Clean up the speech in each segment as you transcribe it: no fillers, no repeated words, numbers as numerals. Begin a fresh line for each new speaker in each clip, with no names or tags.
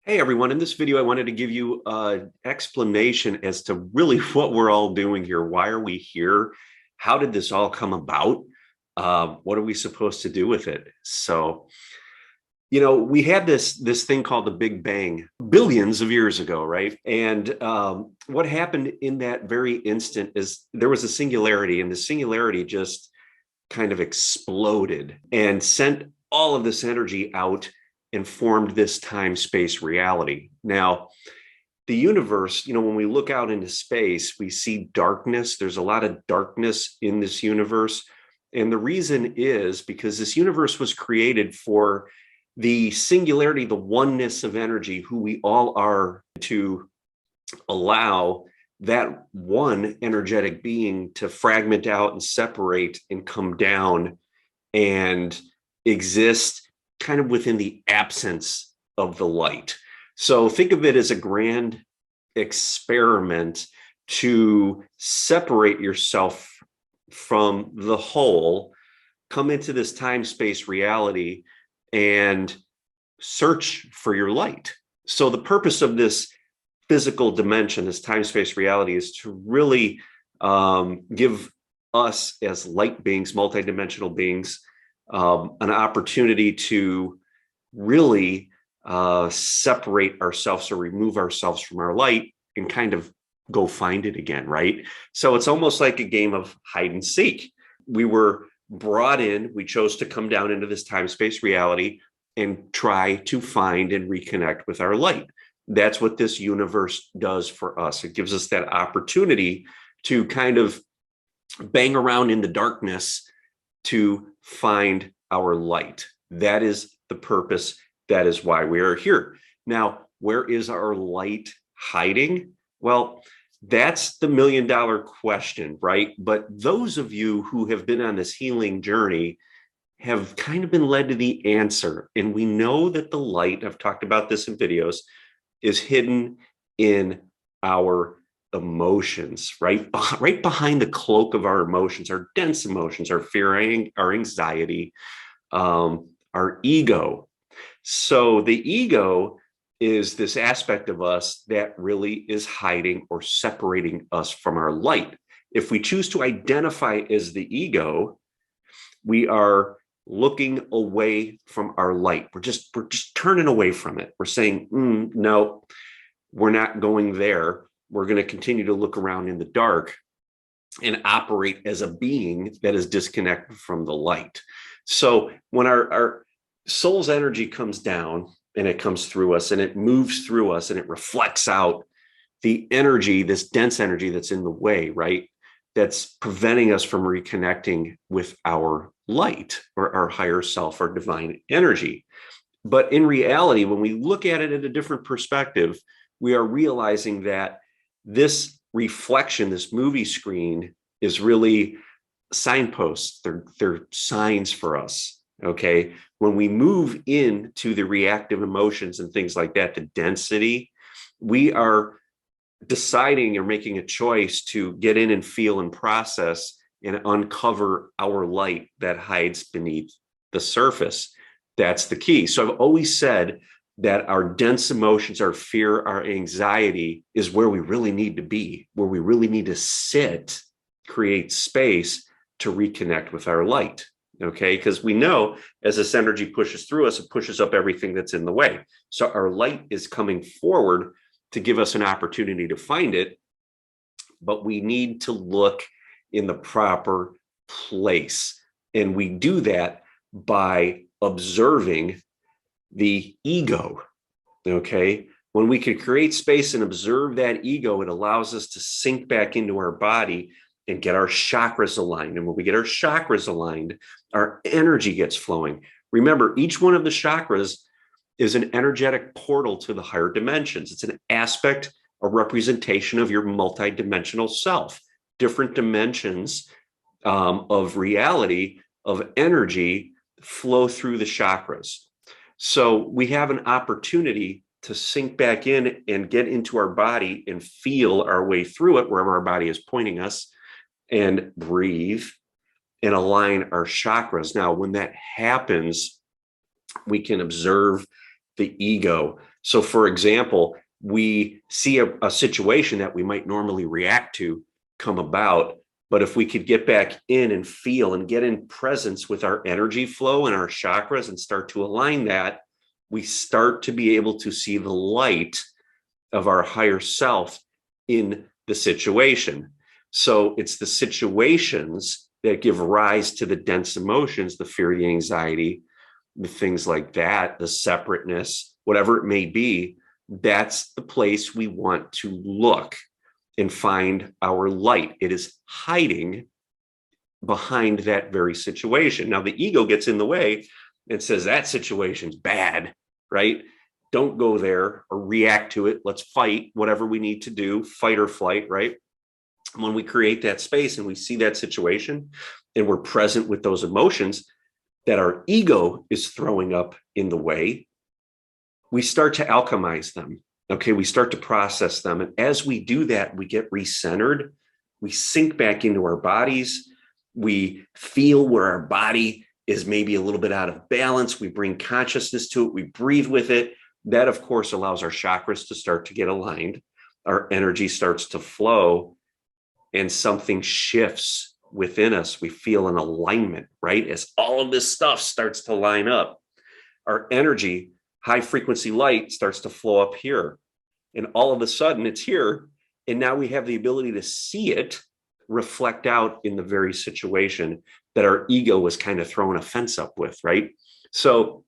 Hey everyone, in this video, I wanted to give you an explanation as to really what we're all doing here. Why are we here? How did this all come about? What are we supposed to do with it? We had this thing called the Big Bang billions of years ago, right? And what happened in that very instant is there was a singularity, and the singularity just kind of exploded and sent all of this energy out and formed this time-space reality. Now, the universe, when we look out into space, we see darkness. There's a lot of darkness in this universe. And the reason is because this universe was created for the singularity, the oneness of energy, who we all are, to allow that one energetic being to fragment out and separate and come down and exist kind of within the absence of the light. So think of it as a grand experiment to separate yourself from the whole, come into this time-space reality and search for your light. So the purpose of this physical dimension, this time-space reality, is to really give us as light beings, multidimensional beings, an opportunity to really separate ourselves or remove ourselves from our light and kind of go find it again, right? So it's almost like a game of hide and seek. We were brought in, we chose to come down into this time-space reality and try to find and reconnect with our light. That's what this universe does for us. It gives us that opportunity to kind of bang around in the darkness to find our light. That is the purpose. That is why we are here. Now, where is our light hiding? Well, that's the million-dollar question, right? But those of you who have been on this healing journey have kind of been led to the answer. And we know that the light, I've talked about this in videos, is hidden in our emotions, right behind the cloak of our emotions, our dense emotions, our fear, our anxiety, our ego. So the ego is this aspect of us that really is hiding or separating us from our light. If we choose to identify as the ego, we are looking away from our light. We're just turning away from it. We're saying, no, we're not going there. We're going to continue to look around in the dark and operate as a being that is disconnected from the light. So when our soul's energy comes down and it comes through us and it moves through us and it reflects out the energy, this dense energy that's in the way, right? That's preventing us from reconnecting with our light or our higher self, our divine energy. But in reality, when we look at it at a different perspective, we are realizing that this reflection, this movie screen, is really signposts. They're signs for us, okay? When we move into the reactive emotions and things like that, the density, we are deciding or making a choice to get in and feel and process and uncover our light that hides beneath the surface. That's the key. So I've always said that our dense emotions, our fear, our anxiety is where we really need to be, where we really need to sit, create space to reconnect with our light, okay? Because we know as this energy pushes through us, it pushes up everything that's in the way. So our light is coming forward to give us an opportunity to find it, but we need to look in the proper place. And we do that by observing the ego, okay? When we can create space and observe that ego, it allows us to sink back into our body and get our chakras aligned. And when we get our chakras aligned, our energy gets flowing. Remember, each one of the chakras is an energetic portal to the higher dimensions. It's an aspect, a representation of your multidimensional self, different dimensions of reality, of energy flow through the chakras. So we have an opportunity to sink back in and get into our body and feel our way through it, wherever our body is pointing us, and breathe and align our chakras. Now, when that happens, we can observe the ego. So for example, we see a situation that we might normally react to come about, but if we could get back in and feel and get in presence with our energy flow and our chakras and start to align that, we start to be able to see the light of our higher self in the situation. So it's the situations that give rise to the dense emotions, the fear, the anxiety, the things like that, the separateness, whatever it may be. That's the place we want to look and find our light. It is hiding behind that very situation. Now, the ego gets in the way and says that situation's bad, right? Don't go there or react to it. Let's fight whatever we need to do, fight or flight, right? When we create that space and we see that situation and we're present with those emotions that our ego is throwing up in the way, we start to alchemize them. Okay, we start to process them. And as we do that, we get recentered. We sink back into our bodies. We feel where our body is maybe a little bit out of balance. We bring consciousness to it. We breathe with it. That, of course, allows our chakras to start to get aligned. Our energy starts to flow and something shifts within us. We feel an alignment, right? As all of this stuff starts to line up, our energy, high frequency light, starts to flow up here. And all of a sudden it's here. And now we have the ability to see it reflect out in the very situation that our ego was kind of throwing a fence up with, right? So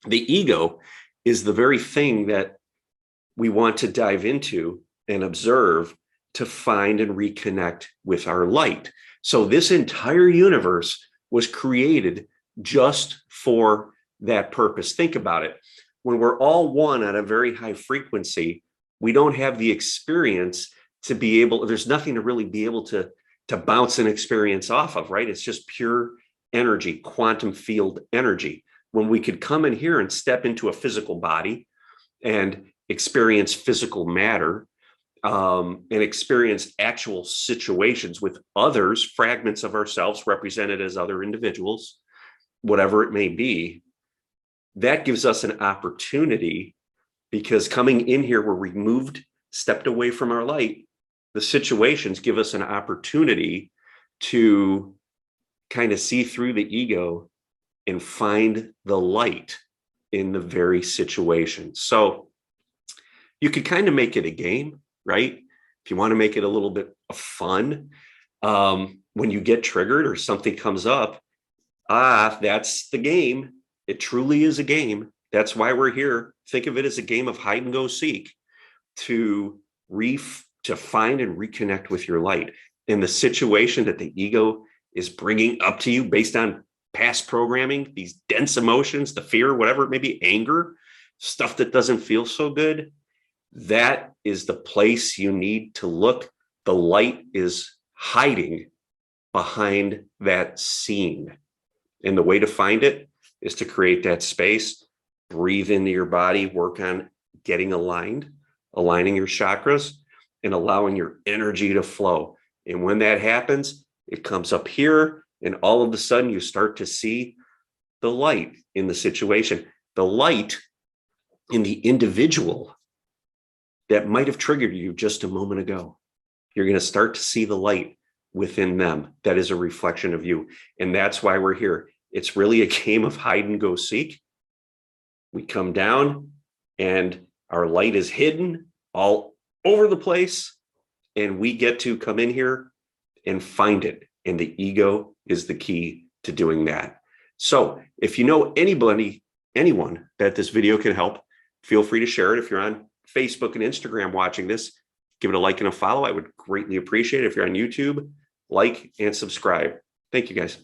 the ego is the very thing that we want to dive into and observe to find and reconnect with our light. So this entire universe was created just for that purpose. Think about it. When we're all one at a very high frequency, we don't have the experience to be able, there's nothing to really be able to bounce an experience off of, right? It's just pure energy, quantum field energy. When we could come in here and step into a physical body and experience physical matter, and experience actual situations with others, fragments of ourselves represented as other individuals, whatever it may be, that gives us an opportunity, because coming in here, we're removed, stepped away from our light. The situations give us an opportunity to kind of see through the ego and find the light in the very situation. So you could kind of make it a game, right? If you want to make it a little bit of fun, when you get triggered or something comes up, that's the game. It truly is a game. That's why we're here. Think of it as a game of hide and go seek to find and reconnect with your light. In the situation that the ego is bringing up to you based on past programming, these dense emotions, the fear, whatever it may be, anger, stuff that doesn't feel so good, that is the place you need to look. The light is hiding behind that scene. And the way to find it is to create that space, breathe into your body, work on getting aligned, aligning your chakras, and allowing your energy to flow. And when that happens, it comes up here, and all of a sudden you start to see the light in the situation, the light in the individual that might have triggered you just a moment ago. You're going to start to see the light within them that is a reflection of you. And that's why we're here. It's really a game of hide and go seek. We come down and our light is hidden all over the place, and we get to come in here and find it. And the ego is the key to doing that. So if you know anyone that this video can help, feel free to share it. If you're on Facebook and Instagram watching this, give it a like and a follow. I would greatly appreciate it. If you're on YouTube, like and subscribe. Thank you, guys.